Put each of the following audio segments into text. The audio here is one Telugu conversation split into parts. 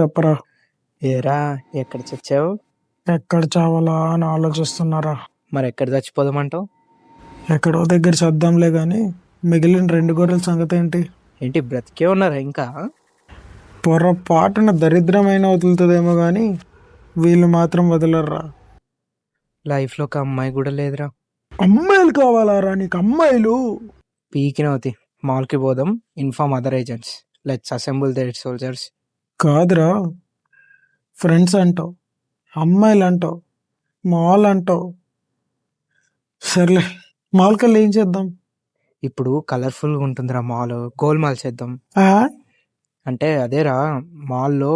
చెప్పరా. ఏరా ఎక్కడ చచ్చావు? ఎక్కడ చావాలా అని ఆలోచిస్తున్నారా. మరి ఎక్కడ చచ్చిపోదామంటావు? ఎక్కడో దగ్గర చద్దాంలే గాని మిగిలిన 2 గొర్రెల సంగతి ఏంటి? ఏంటి బ్రతికే ఉన్నారా ఇంకా? పొరపాటున దరిద్రమైన వదులుతుందేమో గాని వీళ్ళు మాత్రం వదలర్రా. లైఫ్లో ఒక అమ్మాయి కూడా లేదురా. అమ్మాయిలు కావాలారా నీకు? అమ్మాయిలు పీకినవుతి. మాల్కి పోదాం, inform other agents, let's assemble there soldiers. కాదురా, ఫ్రెండ్స్ అంటావు, అమ్మాయిలు అంటావు, మాల్ అంటావు. సర్లే, మాల్కి వెళ్ళి ఏం చేద్దాం? ఇప్పుడు కలర్ఫుల్గా ఉంటుందిరా మాల్, గోల్ మాల్ చేద్దాం. ఆ? అంటే అదేరా, మాల్లో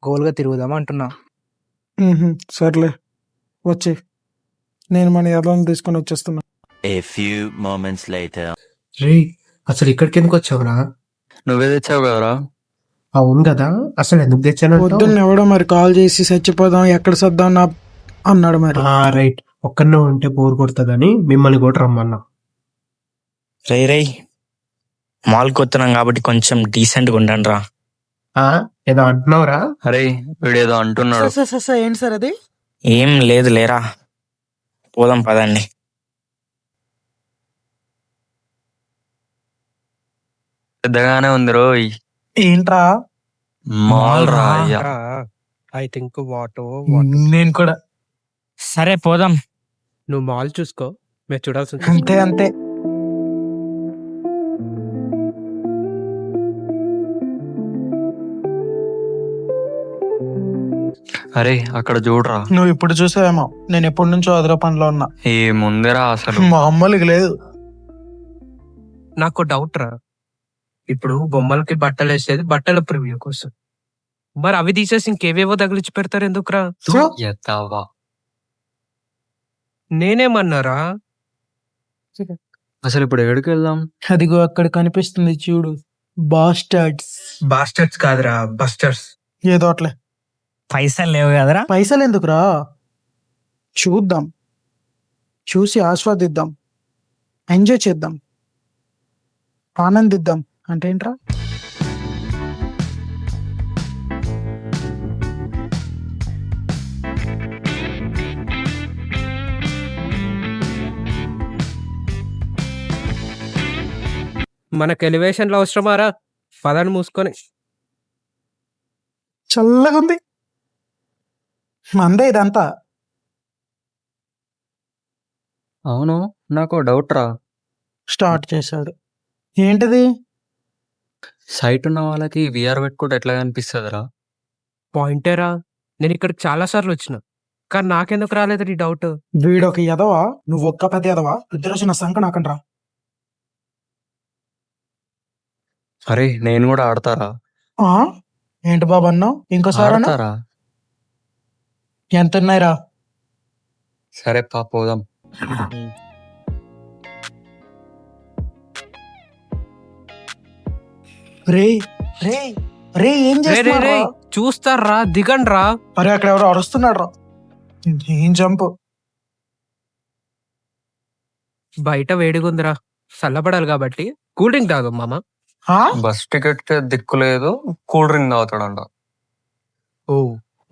గోల్గా తిరుగుదాం అంటున్నా. సర్లే వచ్చి, నేను మన యాదవ్ని తీసుకొని వచ్చేస్తున్నా. A few moments later. రే, అసలు ఇక్కడికి ఎందుకు వచ్చావురా? నువ్వే తెచ్చావు కదరా. అవును కదా, అసలు ఎందుకు తెచ్చాను? పొద్దున్న ఎవడో మరి కాల్ చేసి చచ్చిపోదాం ఎక్కడ సర్దాం నా అన్నాడు. మరి రైట్, ఒక్కనే ఉంటే బోర్ కొడుతుందని మిమ్మల్ని కూడా రమ్మన్నా. రై మాల్కి వస్తున్నాం కాబట్టి కొంచెం డీసెంట్గా ఉండండి రా. ఏదో అంటున్నావురా? అరే వీడేదో అంటున్నాడు. ఏంటి సార్ అది? ఏం లేదు లేరా, పోదాం పదండి. పెద్దగానే ఉంది రోయ్. ఏంట్రా? మాల్ రా అయ్యా. ఐ థింక్ వాటో నేను కూడా. సరే పోదాం. నువ్వు మాల్ చూసుకో, మేము చూడాల్సి అంతే అంతే. అరే అక్కడ చూడరా. నువ్వు ఇప్పుడు చూసావేమో, నేను ఎప్పటి నుంచో అదర పనిలో ఉన్నా. ఏ ముందేరా అసలు. మా అమ్మలకి లేదు. నాకు డౌట్ రా, ఇప్పుడు బొమ్మలకి బట్టలు వేసేది బట్టల ప్రివ్యూ కోసం, మరి అవి తీసేసి ఇంకేవేవో తగిలించి పెడతారు ఎందుకురా? ఎత్తావా. నేనేమన్నారా? అసలు ఇప్పుడు ఎక్కడికి వెళ్దాం? అదిగో అక్కడ కనిపిస్తుంది చూడు, బాస్టర్డ్స్. బాస్టర్స్ కాదురా, బస్టర్స్. ఏదో అట్లే. పైసలు లేవు కదరా. పైసలు ఎందుకురా? చూద్దాం, చూసి ఆస్వాదిద్దాం, ఎంజాయ్ చేద్దాం, ఆనందిద్దాం. అంటే ఏంట్రా? మనకు ఎలివేషన్లో అవసరమారా? పదని మూసుకొని. చల్లగా ఉంది, మందే ఇదంతా. అవును, నాకు డౌట్ రా. స్టార్ట్ చేశాడు. ఏంటిది? సైట్ ఉన్న వాళ్ళకి విఆర్ పెట్టుకుంటే ఎట్లా కనిపిస్తుందిరా? పాయింటేరా, నేను ఇక్కడికి చాలా సార్లు వచ్చిన, కానీ నాకెందుకు రాలేదు ఈ డౌట్? వీడొక ఎదవా, నువ్వు ఒక్క పెద్ద ఎదవా, ఇద్దరు వచ్చిన సంక నాకండ్రా. అరే నేను కూడా ఆడతారా? ఏంటి బాబు అన్నావు? ఇంకోసారి అన్నా? ఆడతారా? ఎంత ఉన్నాయిరా? సరే పోదాం. రే రే రే, ఏం చేస్తున్నారా? చూస్తారా, దిగండ్రా. అరే అక్కడ ఎవరో అరుస్తున్నాడు రా. ఏం జంపు. బయట వేడిగుందిరా, చల్లబడాలి కాబట్టి కూల్ డ్రింక్ తాగు మామ. బస్ టికెట్ దిక్కు లేదు, కూల్ డ్రింక్ తాగుతాడంట. ఓ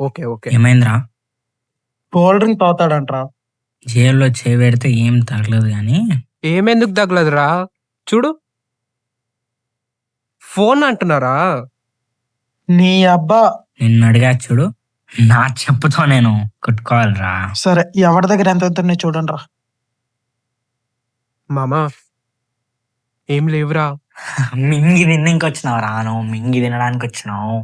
ఓకే ఓకే. ఏమైందిరా? కూల్ డ్రింక్ తాగుతాడంట్రా. జైల్లో చేపెడితే ఏం తగలదు కానీ. ఏమెందుకు తగలదురా? చూడు, ఫోన్ అంటున్నారా? నీ అబ్బా. నిన్ను అడిగా చూడు, నా చెప్పుతో నేను కొట్టుకోవాలిరా. సరే, ఎవరి దగ్గర ఎంత ఉన్నాయి చూడండి రా. మామా ఏం లేవురా. మింగి తిన్నికి వచ్చినావు రా, నువ్వు మింగి తినడానికి వచ్చినావు.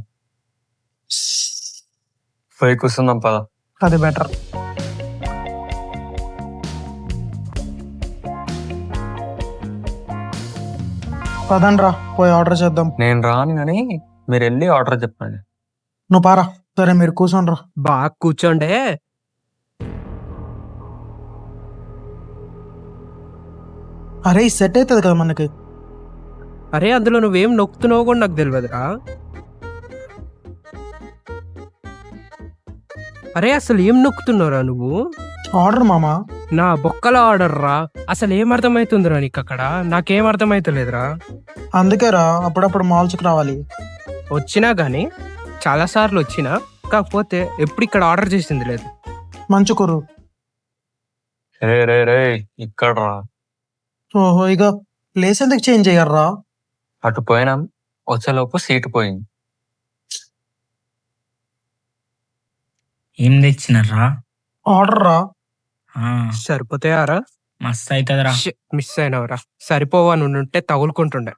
పోయి కూర్చుందాం పద. అది బెటర్. పదండ్రా, పోయి ఆర్డర్ చేద్దాం. నేను రాను కానీ మీరు వెళ్ళి ఆర్డర్ చెప్పండి. నువ్వు పారా. సరే మీరు కూర్చోండి రా. బాగా కూర్చోండే. అరే సెట్ అవుతుంది కదా మనకి. అరే అందులో నువ్వేం నొక్కుతున్నావు కూడా నాకు తెలియదురా. అరే అసలు ఏం నొక్కుతున్నావురా నువ్వు? ఆర్డర్ మామా. నా బొక్కల ఆర్డర్ రా. అసలు ఏం అర్థమవుతుందిరా నీకు అక్కడ? నాకేం అర్థమైతలేదురా. అందుకే రా, అప్పుడప్పుడు మాల్స్కి రావాలి. వచ్చినా గానీ చాలా సార్లు వచ్చిన, కాకపోతే ఎప్పుడు ఇక్కడ ఆర్డర్ చేసింది లేదు. మంచు కుర్రు. రే రే రే ఇక్కడ రా. ఓహో, ఇక ప్లేస్ ఎందుకు చేంజ్ అయ్యారా? అటు పోయినాం, వచ్చేలోపు సీటు పోయింది. ఏం తెచ్చినారా? ఆర్డర్ రా. సరిపోతాయారా? మస్తు అవుతుందిరా. మిస్ అయినవరా. సరిపోవని ఉంటే తగులుకుంటుండే.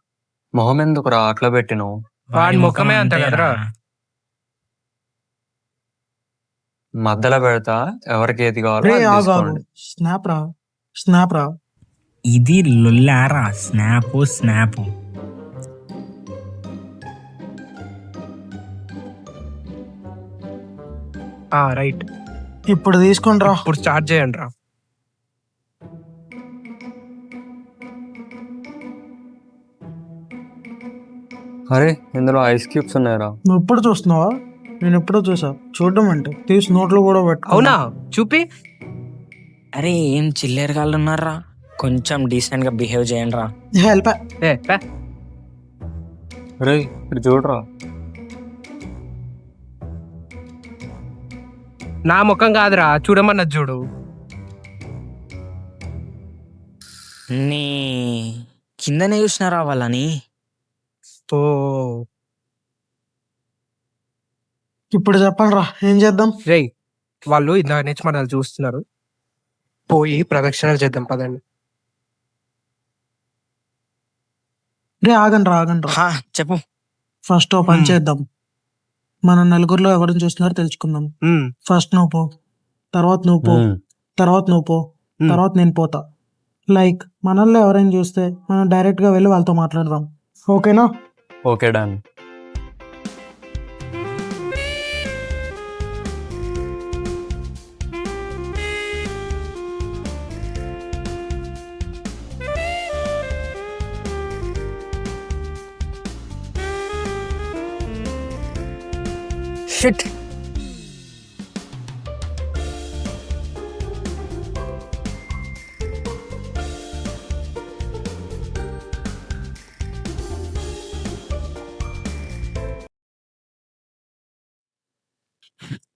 మొహం ఎందుకు రా అట్లా పెట్టినావు? వాడి ముఖమే అంత కదరా. మధ్యలో పెడతా, ఎవరికి ఏది కావాలో రే అది ఆగు. తీసుకోండి. స్నాప్ రా, స్నాప్ రా. ఇది లొల్లారా. స్నాప్ రైట్, ఇప్పుడు తీసుకుని రా. ఇప్పుడు స్టార్ట్ చేయండి రా. అరే ఇందులో ఐస్ క్యూబ్స్ ఉన్నాయరా. నువ్వు ఇప్పుడు చూస్తున్నావా? నేను ఎప్పుడో చూసా. చూడడం అంటే తీసి నోట్లో కూడా పెట్టు. అవునా? చూపి. అరే ఏం చిల్లర గాళ్ళు ఉన్నారా, కొంచెం డీసెంట్ గా బిహేవ్ చేయండి రా. హెల్ప్. రే ఇది చూడరా. నా ముఖం కాదురా, చూడమన్నది చూడు. నీ కిందనే చూసినారా వాళ్ళని? ఓ ఇప్పుడు చెప్పండి రా, ఏం చేద్దాం? రే, వాళ్ళు ఇందాక నుంచి మనల్ని చూస్తున్నారు. పోయి ప్రదక్షిణలు చేద్దాం పదండి. రే ఆగండి రా. హా, చెప్పు. ఫస్ట్ ఓ పని చేద్దాం. మన నలుగురిలో ఎవరిని చూస్తున్నారో తెలుసుకుందాం. ఫస్ట్ నువ్వు పో, తర్వాత నువ్వు పో, తర్వాత నువ్వు పో, తర్వాత నేను పోతా. లైక్ మనల్లో ఎవరైనా చూస్తే మనం డైరెక్ట్ గా వెళ్ళి వాళ్ళతో మాట్లాడదాం. ఓకేనా? Okay done. షిట్.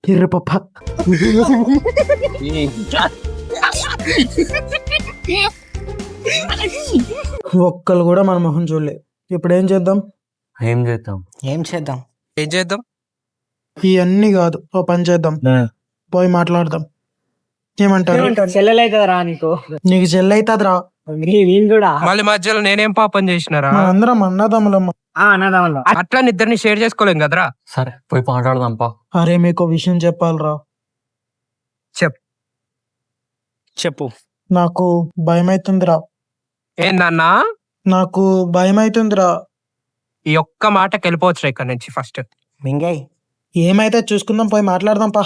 కిర్రి పప్ప. ఒక్కళ్ళు కూడా మన మొహం చూడలే. ఇప్పుడు ఏం చేద్దాం? ఏం చేద్దాం? ఏం చేద్దాం? ఏం చేద్దాం? ఇవన్నీ కాదు, ఓ పని చేద్దాం. పోయి మాట్లాడదాం. ఏమంటారు? చెల్లెలైతుందిరా నీకు. నీకు చెల్లి అవుతుంది రా. వీళ్ళు కూడా మళ్ళీ మధ్యలో నేనేం పాపం చేసినారా? అందరం అన్నదమ్ములమ్మ. అన్నదమ్ములు. అట్లా నిద్దరిని షేర్ చేసుకోలేం కదరా. సరే పోయి మాట్లాడదాం పా. అరే మీకు విషయం చెప్పాలరా. చెప్పు. నాకు భయం అవుతుందిరా. ఏందన్నా? నాకు భయం అవుతుందిరా. ఈ ఒక్క మాటకి వెళ్ళిపోవచ్చు ఇక్కడ నుంచి. ఫస్ట్ మింగై. ఏమైతే చూసుకుందాం, పోయి మాట్లాడదాం పా.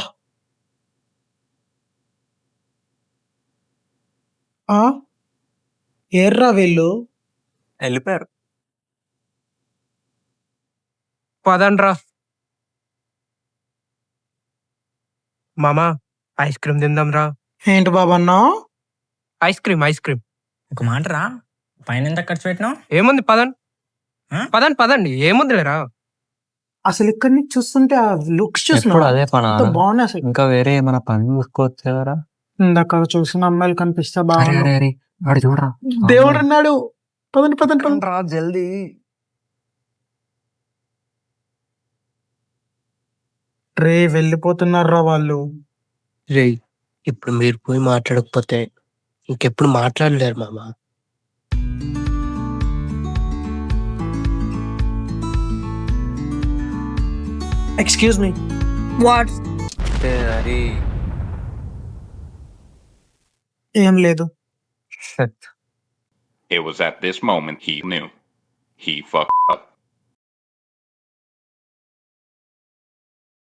ఏర్రా వీళ్ళు? వెళ్ళిపోయారు. పదండ్రా. మామా, ఐస్ క్రీమ్ తిందాం రా. ఏంటి బాబన్నా? Ice cream. ఒక మాట రా, పైన ఎంత ఖర్చు పెట్టినావు? ఏముంది, పదండి. ఆ? పదండి, ఏముంది లేరా. అసలు ఇక్కడ నుంచి చూస్తుంటే ఆ లుక్స్ ఎప్పుడు చూస్తున్నా అదే పనా? బాగున్నాయి. అసలు ఇంకా వేరే ఏమైనా పని చూసుకోవచ్చు కదరా. ఇందాక చూసిన అమ్మాయిలు కనిపిస్తే అరే బాగున్నా. అరే అరే వాడు చూడరా. దేవుడు అన్నాడు. పదండి. రా జల్దీ. రే వెళ్ళిపోతున్నారా వాళ్ళు. రే, ఇప్పుడు మీరు పోయి మాట్లాడకపోతే ఇంకెప్పుడు మాట్లాడలేరు మామా. Excuse me. అరే ఏం లేదు. shit. It was at this moment he knew. He fucked up.